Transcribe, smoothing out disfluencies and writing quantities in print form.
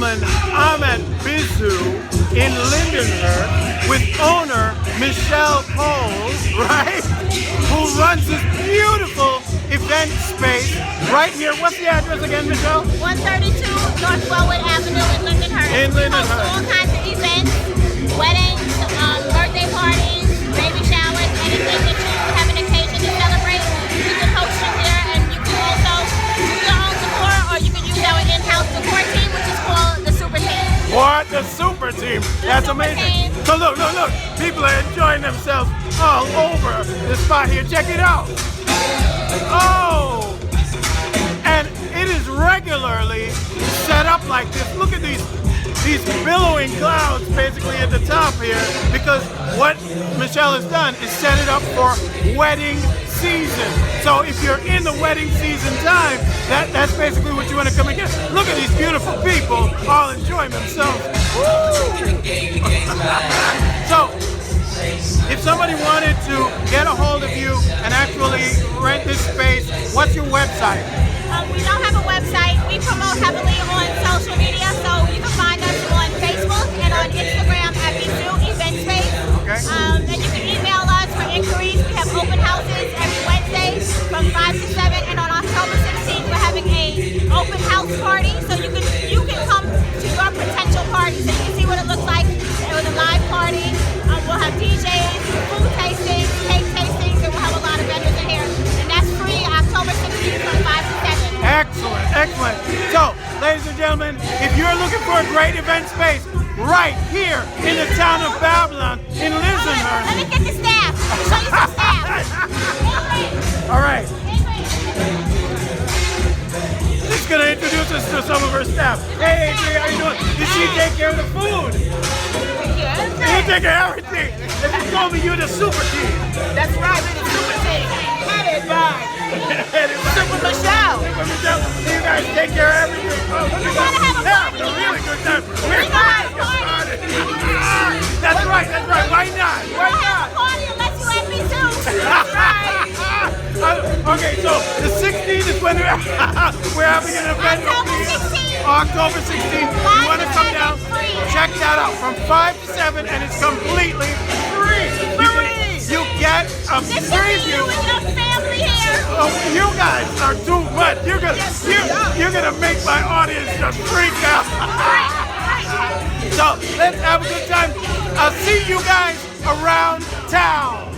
gentlemen, I'm at Bisou in Lindenhurst with owner Michelle Cole, right? Who runs this beautiful event space right here. What's the address again, Michelle? 132 N.Wellwood Ave in Lindenhurst. In We host Lindenhurst. all kinds of events, weddings, birthday parties, baby showers, anything that you have an occasion to celebrate. You can host it here, and you can also do your own decor, or you can use our in-house decor team, which is called the Super Team. What? The super team. That's super amazing. team. So look. People are enjoying themselves all over the spot here. Check it out. Oh! And it is regularly set up like this. Look at these billowing clouds basically at the top here, because what Michelle has done is set it up for wedding season. So if you're in the wedding season time, that's basically what you want to come and get. Look at these beautiful people all enjoying themselves. So if somebody wanted to get a hold of you and actually rent this space, what's your website? We don't have a website. We promote heavily on social media, so you can find us on Facebook and on Instagram at Bisou Event Space. Okay. And you can email us for inquiries. We have open houses every Wednesday from 5 to 7, and on October 16th we're having a open house party, so you can come to your potential party, so you can see what it looks like with a live party. We'll have DJs, food tastings, cake tastings, and we'll have a lot of vendors in here, and that's free October 16th from 5 to 7. Excellent, excellent. So, ladies and gentlemen, if you're looking for a great event space right here in the town of Babylon, in Lindenhurst. Let me get the staff. Let me show you some staff. All right. She's going to introduce us to some of her staff. Hey, Adrienne, how you doing? Did she take care of the food? You take care of everything. And she told me you're the super team. That's right, we're the super team. Headed by Super Michelle. Super Michelle, so you guys take care of everything. Oh, We're going to have a party. a really good time. We're We're going to have a get party. started. That's right. Why not? We're going to have a party unless you let me too. That's right. Okay, so the 16th is when we're having an event. October 16th. October 16th. You want to come down? Free. Check that out from 5 to 7, and it's completely free. You get a This should be you preview. and your family here. Oh, you guys are too much. You're gonna make my audience just freak out. So let's have a good time. I'll see you guys around town.